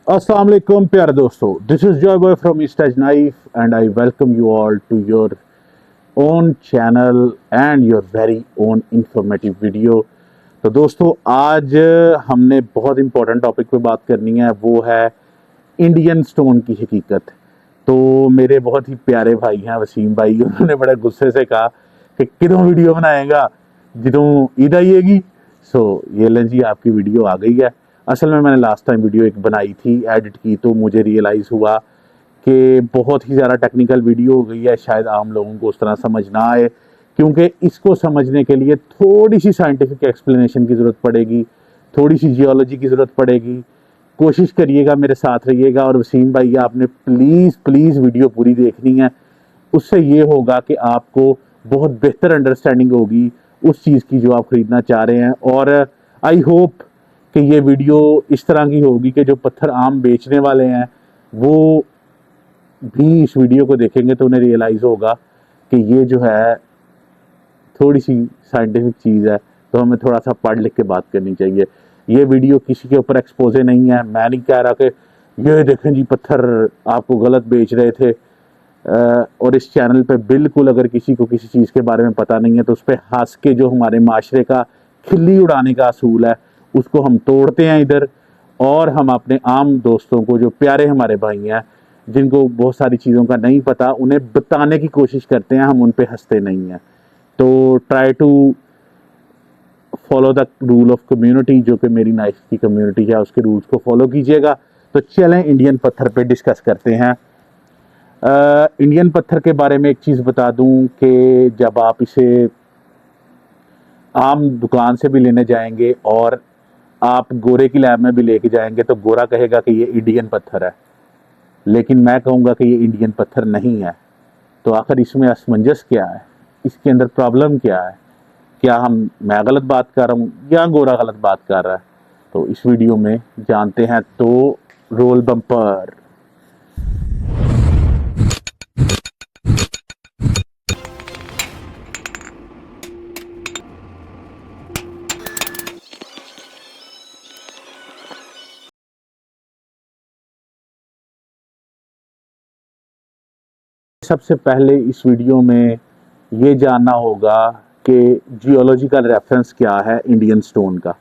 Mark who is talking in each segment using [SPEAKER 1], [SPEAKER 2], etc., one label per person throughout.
[SPEAKER 1] Assalamu alaikum प्यारे दोस्तों, this is joy boy from east as knife and I welcome you all to your own channel and your very own informative video. तो दोस्तों, आज हमने बहुत important topic पे बात करनी है, वो है इंडियन स्टोन की हकीकत। तो मेरे बहुत ही प्यारे भाई हैं वसीम भाई, उन्होंने बड़े गुस्से से कहा कि कितों वीडियो बनाएगा जितों ईद आइएगी। सो ये लें जी, आपकी वीडियो आ गई है। असल में मैंने लास्ट टाइम वीडियो एक बनाई थी, एडिट की, तो मुझे रियलाइज़ हुआ कि बहुत ही ज़्यादा टेक्निकल वीडियो हो गई है, शायद आम लोगों को उस तरह समझ ना आए, क्योंकि इसको समझने के लिए थोड़ी सी साइंटिफिक एक्सप्लेनेशन की ज़रूरत पड़ेगी, थोड़ी सी जियोलॉजी की ज़रूरत पड़ेगी। कोशिश करिएगा, मेरे साथ रहिएगा। और वसीम भाई, आपने प्लीज़ प्लीज़ वीडियो पूरी देखनी है। उससे ये होगा कि आपको बहुत बेहतर अंडरस्टैंडिंग होगी उस चीज़ की जो आप ख़रीदना चाह रहे हैं। और आई होप कि ये वीडियो इस तरह की होगी कि जो पत्थर आम बेचने वाले हैं वो भी इस वीडियो को देखेंगे तो उन्हें रियलाइज़ होगा कि ये जो है थोड़ी सी साइंटिफिक चीज़ है, तो हमें थोड़ा सा पढ़ लिख के बात करनी चाहिए। ये वीडियो किसी के ऊपर एक्सपोजे नहीं है। मैं नहीं कह रहा कि ये देखें जी पत्थर आपको गलत बेच रहे थे। और इस चैनल पे बिल्कुल अगर किसी को किसी चीज़ के बारे में पता नहीं है तो उस पर हंस के जो हमारे माशरे का खिल्ली उड़ाने का असूल है उसको हम तोड़ते हैं इधर। और हम अपने आम दोस्तों को, जो प्यारे हमारे भाई हैं जिनको बहुत सारी चीज़ों का नहीं पता, उन्हें बताने की कोशिश करते हैं, हम उन पे हंसते नहीं हैं। तो try to follow the rule of community, जो कि मेरी नाइफ की कम्युनिटी है, उसके रूल्स को फॉलो कीजिएगा। तो चलें इंडियन पत्थर पे डिस्कस करते हैं। इंडियन पत्थर के बारे में एक चीज़ बता दूं कि जब आप इसे आम दुकान से भी लेने जाएंगे और आप गोरे की लैब में भी लेके जाएंगे तो गोरा कहेगा कि ये इंडियन पत्थर है, लेकिन मैं कहूँगा कि ये इंडियन पत्थर नहीं है। तो आखिर इसमें असमंजस क्या है, इसके अंदर प्रॉब्लम क्या है? क्या मैं गलत बात कर रहा हूँ या गोरा गलत बात कर रहा है? तो इस वीडियो में जानते हैं। तो रोल बम्पर। सबसे पहले इस वीडियो में ये जानना होगा कि जियोलॉजिकल रेफरेंस क्या है इंडियन स्टोन का।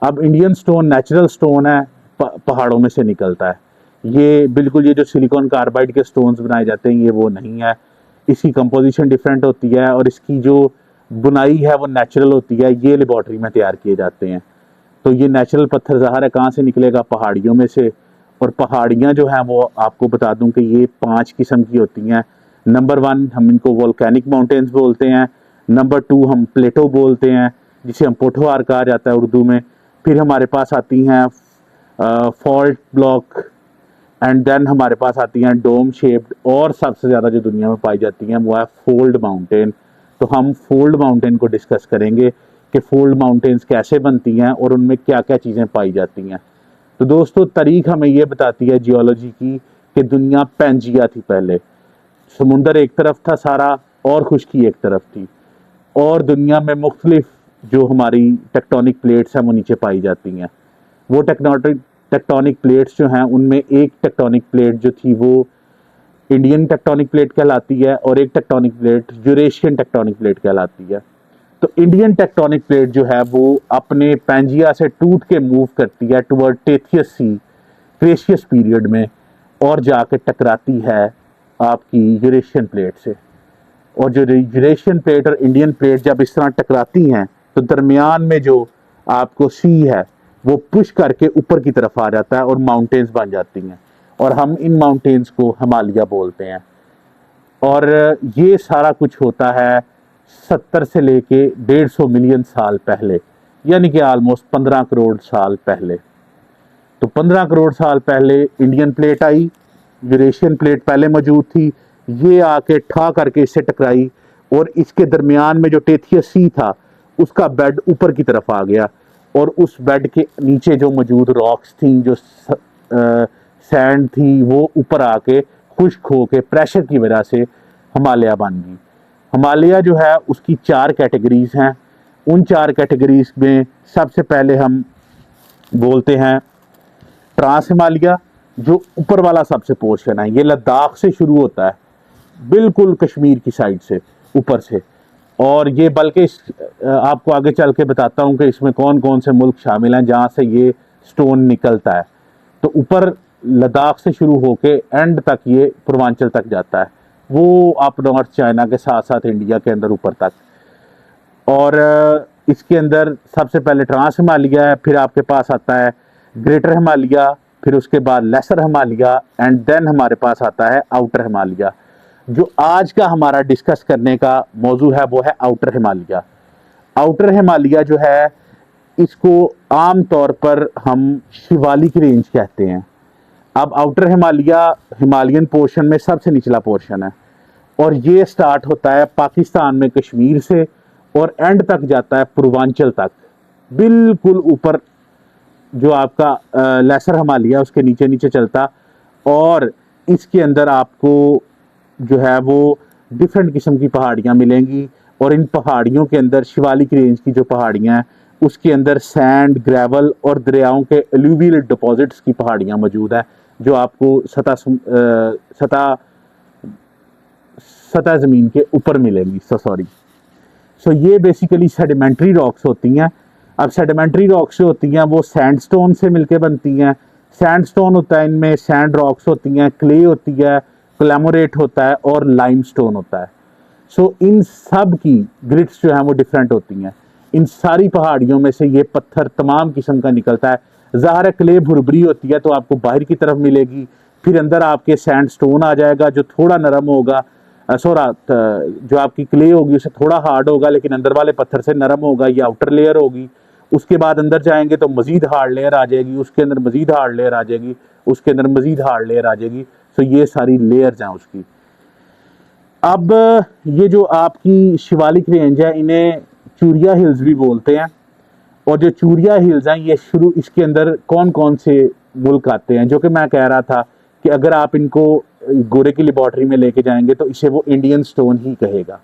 [SPEAKER 1] अब इंडियन स्टोन नेचुरल स्टोन है, पहाड़ों में से निकलता है। ये बिल्कुल, ये जो सिलिकॉन कार्बाइड के स्टोन्स बनाए जाते हैं ये वो नहीं है। इसकी कंपोजिशन डिफरेंट होती है और इसकी जो बुनाई है वो नेचुरल होती है। ये लेबॉर्ट्री में तैयार किए जाते हैं। तो ये नेचुरल पत्थर ज़ाहिर है कहाँ से निकलेगा? पहाड़ियों में से। और पहाड़ियाँ जो हैं वो आपको बता दूं कि ये 5 किस्म की होती हैं। नंबर 1 हम इनको वोल्केनिक माउंटेन्स बोलते हैं। नंबर 2 हम प्लेटो बोलते हैं, जिसे हम पोठोहार कहा जाता है उर्दू में। फिर हमारे पास आती हैं फॉल्ट ब्लॉक, एंड देन हमारे पास आती हैं डोम शेप्ड, और सबसे ज़्यादा जो दुनिया में पाई जाती हैं वो है फोल्ड माउंटेन। तो हम फोल्ड माउंटेन को डिस्कस करेंगे कि फोल्ड माउंटेन्स कैसे बनती हैं और उनमें क्या क्या चीज़ें पाई जाती हैं। तो दोस्तों, तारीख हमें ये बताती है जियोलॉजी की कि दुनिया पेंजिया थी पहले। समुंदर एक तरफ था सारा और खुश्की एक तरफ थी, और दुनिया में मुख्तलिफ जो हमारी टेक्टोनिक प्लेट्स हैं वो नीचे पाई जाती हैं। वो टेक्टोनिक प्लेट्स जो हैं उनमें एक टेक्टोनिक प्लेट जो थी वो इंडियन टेक्टोनिक प्लेट कहलाती है, और एक tectonic plate Eurasian tectonic plate कहलाती है। तो इंडियन टेक्टोनिक प्लेट जो है वो अपने पैंजिया से टूट के मूव करती है टुवर्ड टेथियस सी, क्रेशियस पीरियड में, और जाके टकराती है आपकी यूरेशियन प्लेट से। और जो यूरेशियन प्लेट और इंडियन प्लेट जब इस तरह टकराती हैं तो दरमियान में जो आपको सी है वो पुश करके ऊपर की तरफ आ जाता है और माउंटेन्स बन जाती हैं, और हम इन माउंटेन्स को हिमालय बोलते हैं। और ये सारा कुछ होता है 70 से लेके 150 मिलियन साल पहले, यानी कि ऑलमोस्ट 15 करोड़ साल पहले। तो 15 करोड़ साल पहले इंडियन प्लेट आई, यूरेशियन प्लेट पहले मौजूद थी। ये आके ठा करके इससे टकराई, और इसके दरमियान में जो टेथियस सी था उसका बेड ऊपर की तरफ आ गया, और उस बेड के नीचे जो मौजूद रॉक्स थी, जो सैंड थी, वो ऊपर आके खुश्क होके प्रेशर की वजह से हिमालय बन गई। हिमालय जो है उसकी 4 कैटेगरीज हैं। उन 4 कैटेगरीज में सबसे पहले हम बोलते हैं ट्रांस हिमालय, जो ऊपर वाला सबसे पोर्शन है, ये लद्दाख से शुरू होता है, बिल्कुल कश्मीर की साइड से ऊपर से। और ये बल्कि आपको आगे चल के बताता हूँ कि इसमें कौन कौन से मुल्क शामिल हैं जहाँ से ये स्टोन निकलता है। तो ऊपर लद्दाख से शुरू होके एंड तक ये पूर्वांचल तक जाता है, वो अप नॉर्थ चाइना के साथ साथ इंडिया के अंदर ऊपर तक। और इसके अंदर सबसे पहले ट्रांस हिमालय है, फिर आपके पास आता है ग्रेटर हिमालय, फिर उसके बाद लेसर हिमालय, एंड देन हमारे पास आता है आउटर हिमालय। जो आज का हमारा डिस्कस करने का मौजू है वो है आउटर हिमालय। आउटर हिमालय जो है, इसको आम तौर पर हम शिवालिक रेंज कहते हैं। अब आउटर हिमालय हिमालयन पोर्शन में सबसे निचला पोर्शन है, और ये स्टार्ट होता है पाकिस्तान में कश्मीर से और एंड तक जाता है पूर्वांचल तक, बिल्कुल ऊपर जो आपका लेसर हिमालय उसके नीचे नीचे चलता। और इसके अंदर आपको जो है वो डिफरेंट किस्म की पहाड़ियाँ मिलेंगी, और इन पहाड़ियों के अंदर शिवालिक रेंज की जो पहाड़ियाँ हैं उसके अंदर सैंड, ग्रेवल और दरियाओं के एलुवियल डिपॉजिट्स की पहाड़ियाँ मौजूद हैं, जो आपको सतह ज़मीन के ऊपर मिलेंगी। सो ये बेसिकली सेडिमेंट्री रॉक्स होती हैं। अब सेडिमेंट्री रॉक्स जो होती हैं वो सैंडस्टोन से मिलके बनती हैं। सैंडस्टोन होता है, इनमें सैंड रॉक्स होती हैं, क्ले होती है, क्लैमोरेट होता है और लाइमस्टोन होता है। सो इन सब की ग्रिड्स जो हैं वो डिफरेंट होती हैं। इन सारी पहाड़ियों में से ये पत्थर तमाम किस्म का निकलता है। ज़ाहिर है क्ले भुरभुरी होती है तो आपको बाहर की तरफ मिलेगी, फिर अंदर आपके सैंडस्टोन आ जाएगा जो थोड़ा नरम होगा, जो आपकी क्ले होगी उसे थोड़ा हार्ड होगा, लेकिन अंदर वाले पत्थर से नरम होगा, ये आउटर लेयर होगी। उसके बाद अंदर जाएंगे तो मजीद हार्ड लेयर आ जाएगी, उसके अंदर मजीद हार्ड लेयर आ जाएगी, उसके अंदर मजीद हार्ड लेयर आ जाएगी। तो ये सारी लेयर्स हैं उसकी। अब ये जो आपकी शिवालिक रेंज है, इन्हें चूरिया हिल्स भी बोलते हैं। और जो चूरिया हिल्स हैं ये शुरू, इसके अंदर कौन कौन से मुल्क आते हैं, जो कि मैं कह रहा था कि अगर आप इनको गोरे की लेबॉर्ट्री में लेके जाएंगे तो इसे वो इंडियन स्टोन ही कहेगा,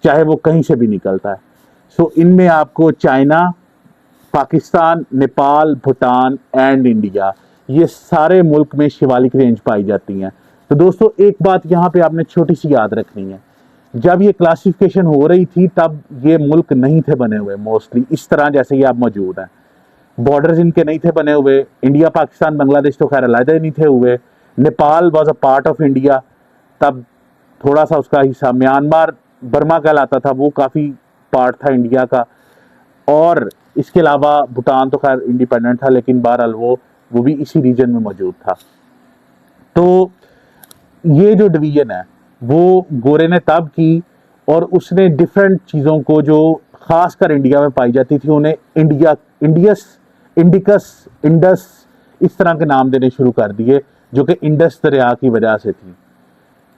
[SPEAKER 1] चाहे वो कहीं से भी निकलता है। सो इनमें आपको China, Pakistan, Nepal, Bhutan and India, ये सारे मुल्क में शिवालिक रेंज पाई जाती हैं। तो दोस्तों एक बात यहाँ पे आपने छोटी सी याद रखनी है, जब ये क्लासिफिकेशन हो रही थी तब ये मुल्क नहीं थे बने हुए मोस्टली इस तरह जैसे ये आप मौजूद हैं। बॉर्डर्स इनके नहीं थे बने हुए। इंडिया, पाकिस्तान, बांग्लादेश तो खैर अलग ही नहीं थे हुए। Nepal was a part of India, तब थोड़ा सा उसका हिस्सा म्यांमार, बर्मा कहलाता था, वो काफ़ी पार्ट था इंडिया का। और इसके अलावा भूटान तो खैर इंडिपेंडेंट था, लेकिन बहरहाल वो भी इसी रीजन में मौजूद था। तो ये जो डिवीजन है वो गोरे ने तब की, और उसने डिफरेंट चीज़ों को जो खासकर इंडिया में पाई जाती थी उन्हें इंडिकस, इंडस इस तरह के नाम देने शुरू कर दिए, जो कि इंडस दरिया की वजह से थी।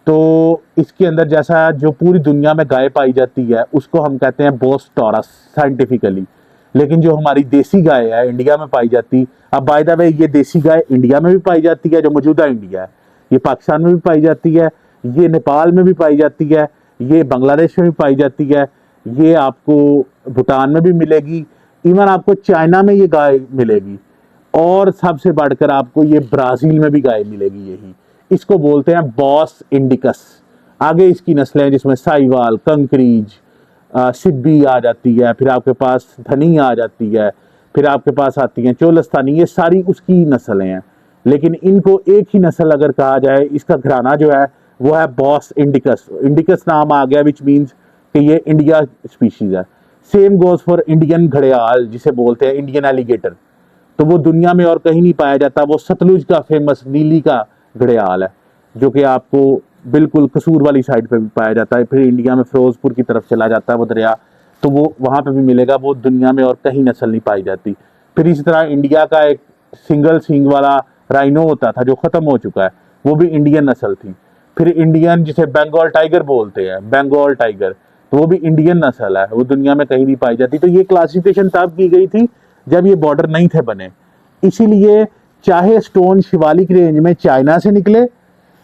[SPEAKER 1] तो इसके अंदर जैसा जो पूरी दुनिया में गाय पाई जाती है उसको हम कहते हैं बोस टॉरस साइंटिफिकली, लेकिन जो हमारी देसी गाय है इंडिया में पाई जाती, अब बाय द वे ये देसी गाय इंडिया में भी पाई जाती है, जो मौजूदा इंडिया है, ये पाकिस्तान में भी पाई जाती है, ये नेपाल में भी पाई जाती है, ये बांग्लादेश में भी पाई जाती है, ये आपको भूटान में भी मिलेगी, इवन आपको चाइना में ये गाय मिलेगी, और सबसे बढ़कर आपको ये ब्राज़ील में भी गाय मिलेगी। यही इसको बोलते हैं बॉस इंडिकस। आगे इसकी नस्लें जिसमें साहिवाल, कंकरीज, सिब्बी आ जाती है, फिर आपके पास धनी आ जाती है, फिर आपके पास आती हैं चोलस्तानी, ये सारी उसकी नस्लें हैं। लेकिन इनको एक ही नस्ल अगर कहा जाए, इसका घराना जो है वो है बॉस इंडिकस। इंडिकस नाम आ गया विच मीन्स कि ये इंडिया स्पीशीज है। सेम गोज फॉर इंडियन घड़ियाल जिसे बोलते हैं इंडियन एलिगेटर, तो वो दुनिया में और कहीं नहीं पाया जाता, वो सतलुज का फेमस नीली का घड़ियाल है, जो कि आपको बिल्कुल कसूर वाली साइड पे भी पाया जाता है। फिर इंडिया में फिरोजपुर की तरफ चला जाता है वो दरिया, तो वो वहाँ पे भी मिलेगा, वो दुनिया में और कहीं नस्ल नहीं पाई जाती। फिर इसी तरह इंडिया का एक सिंगल सींग वाला राइनो होता था जो ख़त्म हो चुका है, वो भी इंडियन नस्ल थी। फिर इंडियन जिसे बंगाल टाइगर बोलते हैं, बंगाल टाइगर, तो वो भी इंडियन नस्ल है, वो दुनिया में कहीं नहीं पाई जाती। तो ये क्लासिफिकेशन तब की गई थी जब ये बॉर्डर नहीं थे बने। इसीलिए चाहे स्टोन शिवालिक रेंज में चाइना से निकले,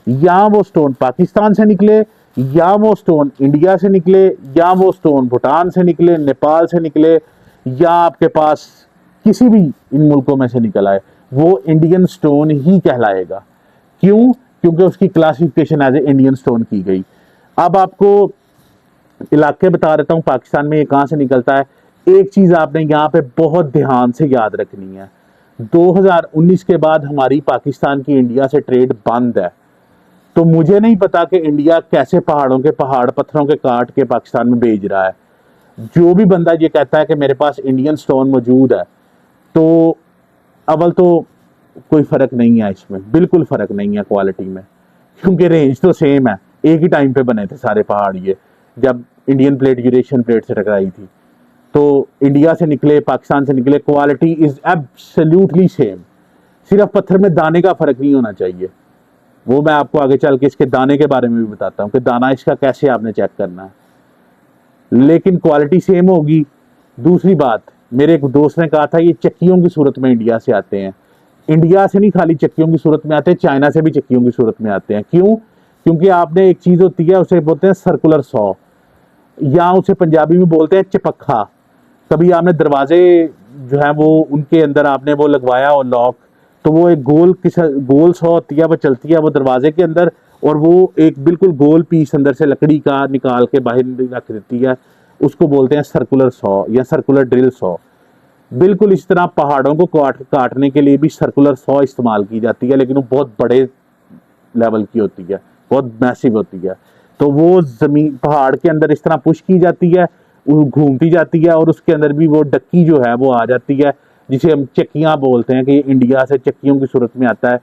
[SPEAKER 1] या वो स्टोन पाकिस्तान से निकले, या वो स्टोन इंडिया से निकले, या वो स्टोन भूटान से निकले, नेपाल से निकले, या आपके पास किसी भी इन मुल्कों में से निकल आए, वो इंडियन स्टोन ही कहलाएगा। क्यों? क्योंकि उसकी classification as a Indian stone की गई। अब आपको इलाके बता देता हूँ पाकिस्तान में ये कहाँ से निकलता है। एक चीज आपने यहाँ पे बहुत ध्यान से याद रखनी है, 2019 के बाद हमारी पाकिस्तान की इंडिया से ट्रेड बंद है। तो मुझे नहीं पता कि इंडिया कैसे पहाड़ों के पहाड़ पत्थरों के काट के पाकिस्तान में भेज रहा है। जो भी बंदा ये कहता है कि मेरे पास इंडियन स्टोन मौजूद है, तो अव्वल तो कोई फर्क नहीं है इसमें, बिल्कुल फर्क नहीं है क्वालिटी में, क्योंकि रेंज तो सेम है। एक ही टाइम पे बने थे सारे पहाड़ ये, जब इंडियन प्लेट यूरेशियन प्लेट से टकराई थी। तो इंडिया से निकले, पाकिस्तान से निकले, क्वालिटी इज एब्सोल्युटली सेम। सिर्फ पत्थर में दाने का फर्क नहीं होना चाहिए। वो मैं आपको आगे चल के इसके दाने के बारे में भी बताता हूँ कि दाना इसका कैसे आपने चेक करना है, लेकिन क्वालिटी सेम होगी। दूसरी बात, मेरे एक दोस्त ने कहा था ये चक्कियों की सूरत में इंडिया से आते हैं। इंडिया से नहीं खाली चक्कियों की सूरत में आते हैं, चाइना से भी चक्कियों की सूरत में आते हैं। क्यों? क्योंकि आपने एक चीज होती है, उसे बोलते हैं सर्कुलर सॉ, या उसे पंजाबी में बोलते हैं चपक्खा। कभी आपने दरवाजे जो है वो उनके अंदर आपने वो लगवाया और लॉक, तो वो एक गोल सॉ होती है, वो चलती है वो दरवाजे के अंदर, और वो एक बिल्कुल गोल पीस अंदर से लकड़ी का निकाल के बाहर रख देती है। उसको बोलते हैं सर्कुलर सॉ या सर्कुलर ड्रिल सॉ। बिल्कुल इस तरह पहाड़ों को काटने के लिए भी सर्कुलर सॉ इस्तेमाल की जाती है, लेकिन वो बहुत बड़े लेवल की होती है, बहुत मैसिव होती है। तो वो जमीन पहाड़ के अंदर इस तरह पुश की जाती है, घूमती जाती है, और उसके अंदर भी वो डक्की जो है वो आ जाती है, जिसे हम चक्कियां बोलते हैं कि इंडिया से चक्कियों की सूरत में आता है।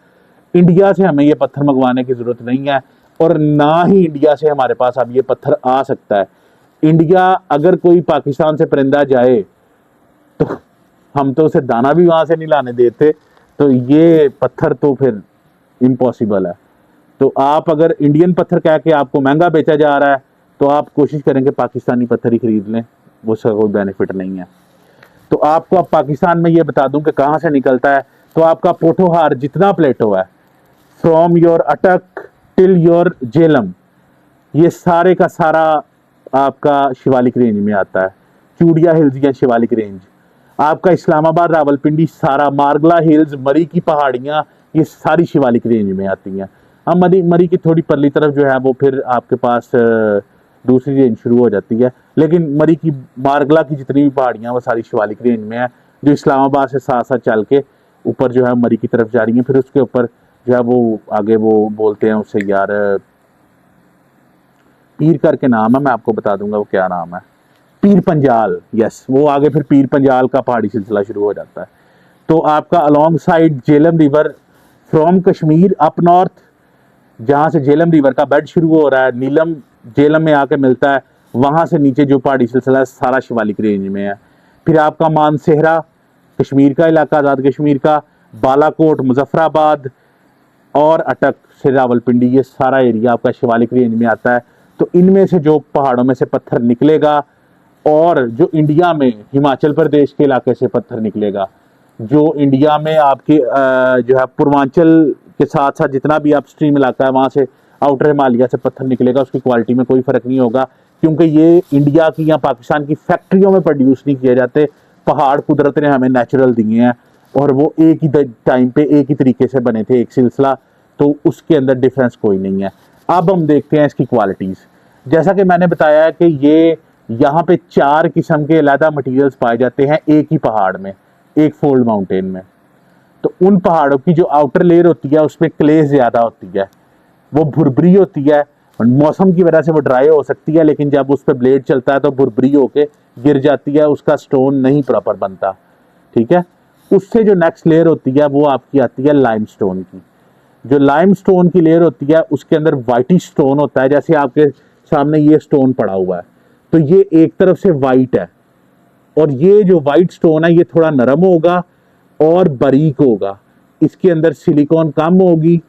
[SPEAKER 1] इंडिया से हमें ये पत्थर मंगवाने की जरूरत नहीं है, और ना ही इंडिया से हमारे पास अब ये पत्थर आ सकता है। इंडिया अगर कोई पाकिस्तान से परिंदा जाए तो हम तो उसे दाना भी वहां से नहीं लाने देते, तो ये पत्थर तो फिर इम्पॉसिबल है। तो आप अगर इंडियन पत्थर कह के आपको महंगा बेचा जा रहा है, तो आप कोशिश करेंगे पाकिस्तानी पत्थर ही खरीद लें, उसका कोई बेनिफिट नहीं है। तो आपको अब पाकिस्तान में ये बता दूं कि कहाँ से निकलता है। तो आपका पोठोहार जितना प्लेटो है, फ्रॉम योर अटक टिल योर जेलम, ये सारे का सारा आपका शिवालिक रेंज में आता है। चूड़िया हिल्स या शिवालिक रेंज, आपका इस्लामाबाद, रावलपिंडी, सारा मारगला हिल्स, मरी की पहाड़ियाँ, ये सारी शिवालिक रेंज में आती हैं। अब मरी की थोड़ी परली तरफ जो है वो फिर आपके पास दूसरी रेंज शुरू हो जाती है, लेकिन मरी की मारगला की जितनी भी पहाड़ियाँ वो सारी शिवालिक रेंज में है, जो इस्लामाबाद से साथ साथ चल के ऊपर जो है मरी की तरफ जा रही है। फिर उसके ऊपर जो है वो आगे वो बोलते हैं उसे यार, पीर करके नाम है, मैं आपको बता दूंगा वो क्या नाम है, पीर पंजाल। यस, वो आगे फिर पीर पंजाल का पहाड़ी सिलसिला शुरू हो जाता है। तो आपका along side Jhelum river from Kashmir up north, जहां से झेलम रिवर का बेड शुरू हो रहा है, नीलम झेलम में आके मिलता है, वहां से नीचे जो पहाड़ी सिलसिला है सारा शिवालिक रेंज में है। फिर आपका मानसेहरा कश्मीर का इलाका, आज़ाद कश्मीर का, बालाकोट, मुजफ्फराबाद और अटक से रावलपिंडी, ये सारा एरिया आपका शिवालिक रेंज में आता है। तो इनमें से जो पहाड़ों में से पत्थर निकलेगा, और जो इंडिया में हिमाचल प्रदेश के इलाके से पत्थर निकलेगा, जो इंडिया में आपके जो है पूर्वांचल के साथ साथ जितना भी अपस्ट्रीम इलाका है वहाँ से आउटर हिमालय से पत्थर निकलेगा, उसकी क्वालिटी में कोई फर्क नहीं होगा, क्योंकि ये इंडिया की या पाकिस्तान की फैक्ट्रियों में प्रोड्यूस नहीं किए जाते। पहाड़ कुदरत ने हमें नेचुरल दिए हैं, और वो एक ही टाइम पे एक ही तरीके से बने थे, एक सिलसिला, तो उसके अंदर डिफरेंस कोई नहीं है। अब हम देखते हैं इसकी क्वालिटीज़। जैसा कि मैंने बताया कि ये यहाँ पे 4 किस्म के अलहदा मटेरियल्स पाए जाते हैं एक ही पहाड़ में, एक फोल्ड माउंटेन में। तो उन पहाड़ों की जो आउटर लेयर होती है उसमें क्ले ज़्यादा होती है, वो भुरभुरी होती है, मौसम की वजह से वो ड्राई हो सकती है, लेकिन जब उस पर ब्लेड चलता है तो भुरभुरी होके गिर जाती है, उसका स्टोन नहीं प्रॉपर बनता। ठीक है, उससे जो नेक्स्ट लेयर होती है वो आपकी आती है लाइमस्टोन की। जो लाइमस्टोन की लेयर होती है उसके अंदर वाइटी स्टोन होता है, जैसे आपके सामने ये स्टोन पड़ा हुआ है, तो ये एक तरफ से वाइट है, और ये जो वाइट स्टोन है ये थोड़ा नरम होगा और बारीक होगा, इसके अंदर सिलिकॉन कम होगी,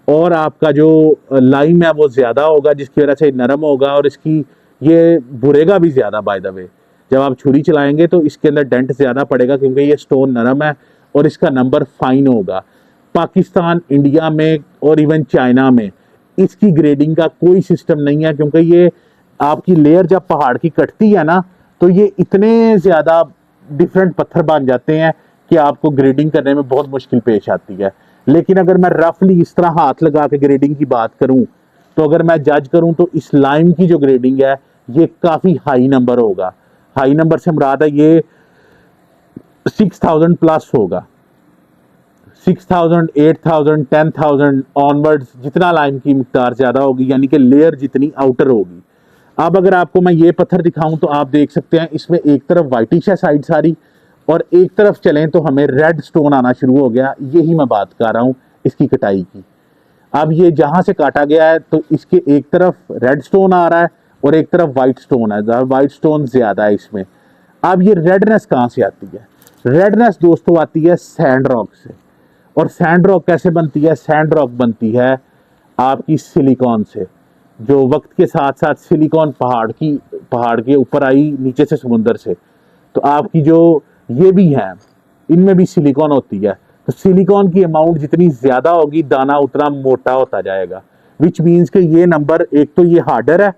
[SPEAKER 1] और आपका जो लाइम है वो ज़्यादा होगा, जिसकी वजह से नरम होगा, और इसकी ये भुरेगा भी ज़्यादा। बाय द वे, जब आप छुरी चलाएंगे तो इसके अंदर डेंट ज़्यादा पड़ेगा, क्योंकि ये स्टोन नरम है और इसका नंबर फाइन होगा। पाकिस्तान, इंडिया में और इवन चाइना में इसकी ग्रेडिंग का कोई सिस्टम नहीं है, क्योंकि ये आपकी लेयर जब पहाड़ की कटती है ना, तो ये इतने ज़्यादा डिफरेंट पत्थर बन जाते हैं कि आपको ग्रेडिंग करने में बहुत मुश्किल पेश आती है। लेकिन अगर मैं रफली इस तरह हाथ लगा के ग्रेडिंग की बात करूं, तो अगर मैं जज करूं तो इस लाइम की जो ग्रेडिंग है ये काफ़ी हाई नंबर होगा। हाई नंबर से मुराद है ये 6000 प्लस होगा। 6000, 8000, 10,000 ऑनवर्ड्स, जितना लाइम की मिकदार ज़्यादा होगी, यानी कि लेयर जितनी आउटर होगी। अब अगर आपको मैं ये पत्थर दिखाऊं तो आप देख सकते हैं इसमें एक तरफ वाइटिश है साइड सारी, और एक तरफ चलें तो हमें रेड स्टोन आना शुरू हो गया। यही मैं बात कर रहा हूँ इसकी कटाई की। अब ये जहाँ से काटा गया है तो इसके एक तरफ रेड स्टोन आ रहा है और एक तरफ वाइट स्टोन है, वाइट स्टोन ज़्यादा है इसमें। अब ये रेडनेस कहाँ से आती है? रेडनेस दोस्तों आती है सैंड रॉक से। और सैंड रॉक कैसे बनती है? सैंड रॉक बनती है आपकी सिलिकॉन से, जो वक्त के साथ साथ सिलिकॉन पहाड़ के ऊपर आई नीचे से समुंदर से। तो आपकी जो ये भी है, इनमें भी सिलिकॉन होती है। तो सिलिकॉन की अमाउंट जितनी ज़्यादा होगी दाना उतना मोटा होता जाएगा, विच मीन्स कि ये नंबर, एक तो ये हार्डर है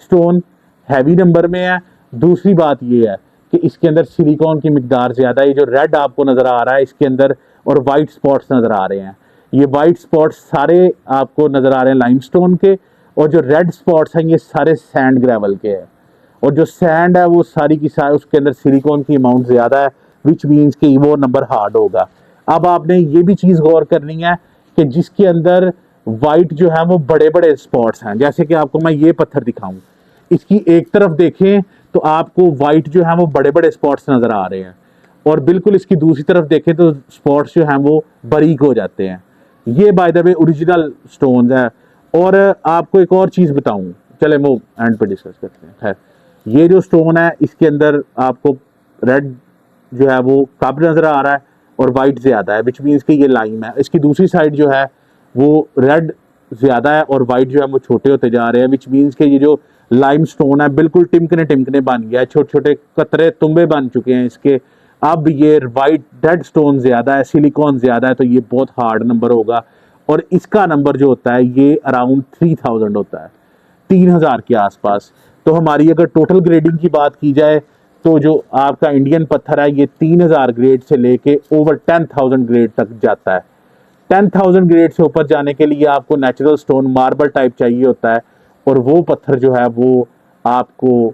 [SPEAKER 1] स्टोन, हैवी नंबर में है। दूसरी बात ये है कि इसके अंदर सिलिकॉन की मिकदार ज़्यादा है। ये जो रेड आपको नज़र आ रहा है इसके अंदर, और वाइट स्पॉट्स नज़र आ रहे हैं, ये वाइट स्पॉट्स सारे आपको नज़र आ रहे हैं लाइमस्टोन के, और जो रेड स्पॉट्स हैं ये सारे सैंड ग्रेवल के हैं। और जो सैंड है वो सारी की सारी, उसके अंदर सिलिकॉन की अमाउंट ज़्यादा है, विच मीन्स कि वो नंबर हार्ड होगा। अब आपने ये भी चीज़ गौर करनी है कि जिसके अंदर वाइट जो है वो बड़े बड़े स्पॉट्स हैं, जैसे कि आपको मैं ये पत्थर दिखाऊं, इसकी एक तरफ देखें तो आपको वाइट जो है वो बड़े बड़े स्पॉट्स नज़र आ रहे हैं, और बिल्कुल इसकी दूसरी तरफ देखें तो स्पॉट्स जो हैं वो बारीक हो जाते हैं। ये by the way original stone है। और आपको एक और चीज़ बताऊं, चले वो एंड पे डिस्कस करते हैं। खैर, ये जो स्टोन है इसके अंदर आपको रेड जो है वो कब नज़र आ रहा है और वाइट ज़्यादा है, विच मीन्स कि ये लाइम है। इसकी दूसरी साइड जो है वो रेड ज़्यादा है और वाइट जो है वो छोटे होते जा रहे हैं, विच मीन्स कि ये जो लाइम स्टोन है बिल्कुल टिमकने टिमकने बन गया है, छोटे छोटे कतरे तुम्बे बन चुके हैं इसके। अब ये वाइट डेड स्टोन ज़्यादा है, सिलिकॉन ज़्यादा है, तो ये बहुत हार्ड नंबर होगा। और इसका नंबर जो होता है ये अराउंड 3000 होता है, 3000 के आसपास। तो हमारी अगर टोटल ग्रेडिंग की बात की जाए तो जो आपका इंडियन पत्थर है ये 3000 ग्रेड से लेके ओवर 10,000 ग्रेड तक जाता है। 10,000 ग्रेड से ऊपर जाने के लिए आपको नेचुरल स्टोन मार्बल टाइप चाहिए होता है, और वो पत्थर जो है वो आपको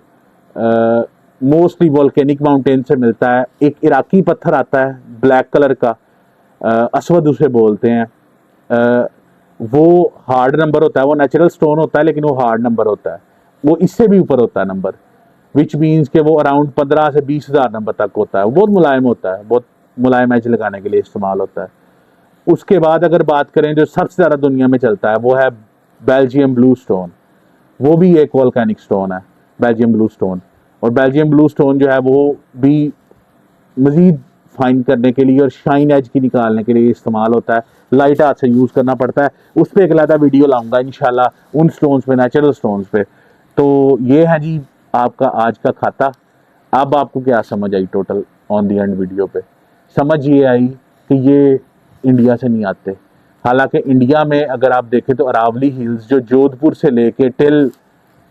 [SPEAKER 1] मोस्टली वोल्केनिक माउंटेन से मिलता है। एक इराकी पत्थर आता है ब्लैक कलर का, असवद उसे बोलते हैं। वो हार्ड नंबर होता है, वो नेचुरल स्टोन होता है लेकिन वो हार्ड नंबर होता है, वो इससे भी ऊपर होता है नंबर, विच मीन्स के वो अराउंड 15 से 20,000 नंबर तक होता है। वो बहुत मुलायम होता है, बहुत मुलायम एज लगाने के लिए इस्तेमाल होता है। उसके बाद अगर बात करें जो सबसे ज़्यादा दुनिया में चलता है वो है बेल्जियम ब्लू स्टोन। वो भी एक वोल्केनिक स्टोन है, बेल्जियम ब्लू स्टोन। और बेल्जियम ब्लू स्टोन जो है वो भी मज़ीद फाइन करने के लिए और शाइन एज की निकालने के लिए इस्तेमाल होता है। लाइट हाथ से यूज़ करना पड़ता है। उस पर एक अलग वीडियो लाऊंगा इंशाल्लाह उन स्टोन्स पे, नेचुरल स्टोन्स पे। तो ये है जी आपका आज का खाता। अब आपको क्या समझ आई total on the end video पे? समझ ये आई कि ये इंडिया से नहीं आते। हालांकि इंडिया में अगर आप देखें तो अरावली हिल्स जो जोधपुर से लेके टिल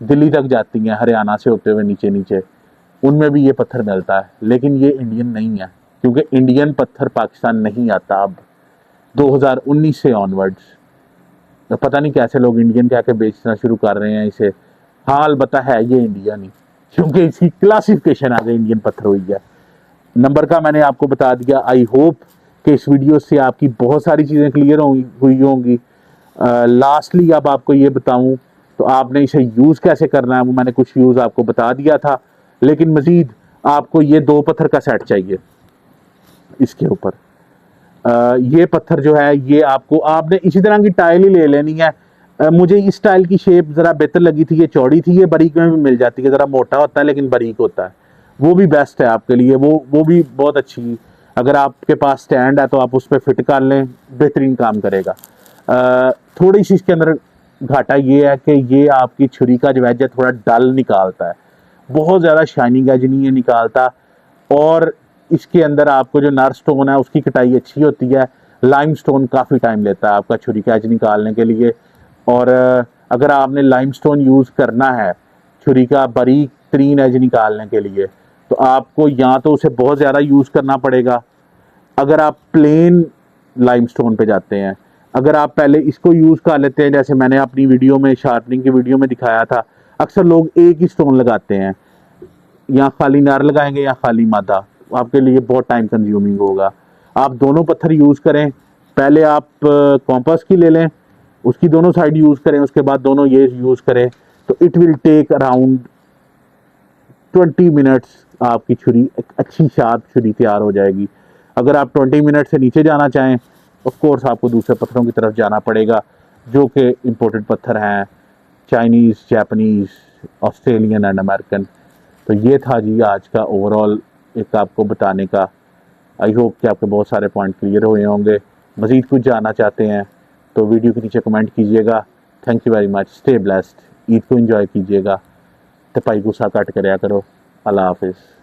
[SPEAKER 1] दिल्ली तक जाती हैं, हरियाणा से होते हुए नीचे नीचे, उनमें भी ये पत्थर मिलता है, लेकिन ये इंडियन नहीं है, क्योंकि इंडियन पत्थर पाकिस्तान नहीं आता अब 2019 से ऑनवर्ड्स। तो पता नहीं कैसे लोग इंडियन कह के बेचना शुरू कर रहे हैं इसे। हाँ अलबत्ता है ये इंडिया नहीं, क्योंकि इसकी क्लासिफिकेशन आगे इंडियन पत्थर हुई है। नंबर का मैंने आपको बता दिया। आई होप कि इस वीडियो से आपकी बहुत सारी चीज़ें क्लियर हुई होंगी। लास्टली अब आपको ये बताऊं तो आपने इसे यूज़ कैसे करना है वो मैंने कुछ यूज़ आपको बता दिया था, लेकिन मज़ीद आपको ये 2 पत्थर का सेट चाहिए इसके ऊपर। ये पत्थर जो है ये आपने इसी तरह की टाइल ही ले लेनी है। मुझे इस टाइल की शेप ज़रा बेहतर लगी थी, ये चौड़ी थी, ये बारीक में भी मिल जाती है, ज़रा मोटा होता है लेकिन बारीक होता है, वो भी बेस्ट है आपके लिए। वो भी बहुत अच्छी, अगर आपके पास स्टैंड है तो आप उस पर फिट कर लें, बेहतरीन काम करेगा। थोड़ी सी इसके अंदर घाटा ये है कि ये आपकी छुरी का जो एज है थोड़ा डल निकालता है, बहुत ज़्यादा शाइनिंग एज नहीं है निकालता। और इसके अंदर आपको जो नर स्टोन है उसकी कटाई अच्छी होती है। लाइम स्टोन काफ़ी टाइम लेता है आपका छुरी का एज निकालने के लिए। और अगर आपने लाइम स्टोन यूज़ करना है छुरी का बारीक तरीन एज निकालने के लिए, तो आपको या तो उसे बहुत ज़्यादा यूज़ करना पड़ेगा, अगर आप प्लेन लाइमस्टोन पे जाते हैं, अगर आप पहले इसको यूज़ कर लेते हैं, जैसे मैंने अपनी वीडियो में शार्पनिंग की वीडियो में दिखाया था, अक्सर लोग एक ही स्टोन लगाते हैं, या खाली नार लगाएंगे या खाली मादा, आपके लिए बहुत टाइम कंज्यूमिंग होगा। आप दोनों पत्थर यूज़ करें, पहले आप कॉम्पास की ले लें, उसकी दोनों साइड यूज़ करें, उसके बाद दोनों ये यूज़ करें, तो it will take around 20 minutes आपकी छुरी, एक अच्छी शार्प छुरी तैयार हो जाएगी। अगर आप 20 मिनट से नीचे जाना चाहें, ऑफ कोर्स आपको दूसरे पत्थरों की तरफ जाना पड़ेगा, जो कि इम्पोर्टेड पत्थर हैं, Chinese, Japanese, Australian and American. तो ये था जी आज का ओवरऑल एक आपको बताने का। आई होप कि आपके बहुत सारे पॉइंट क्लियर हुए होंगे। मज़ीद कुछ जानना चाहते हैं तो वीडियो के नीचे कमेंट कीजिएगा। Thank you very much, stay blessed, Eid को एंजॉय कीजिएगा, तपाई गुस्सा कट कराया करो। अल्लाह हाफिज़।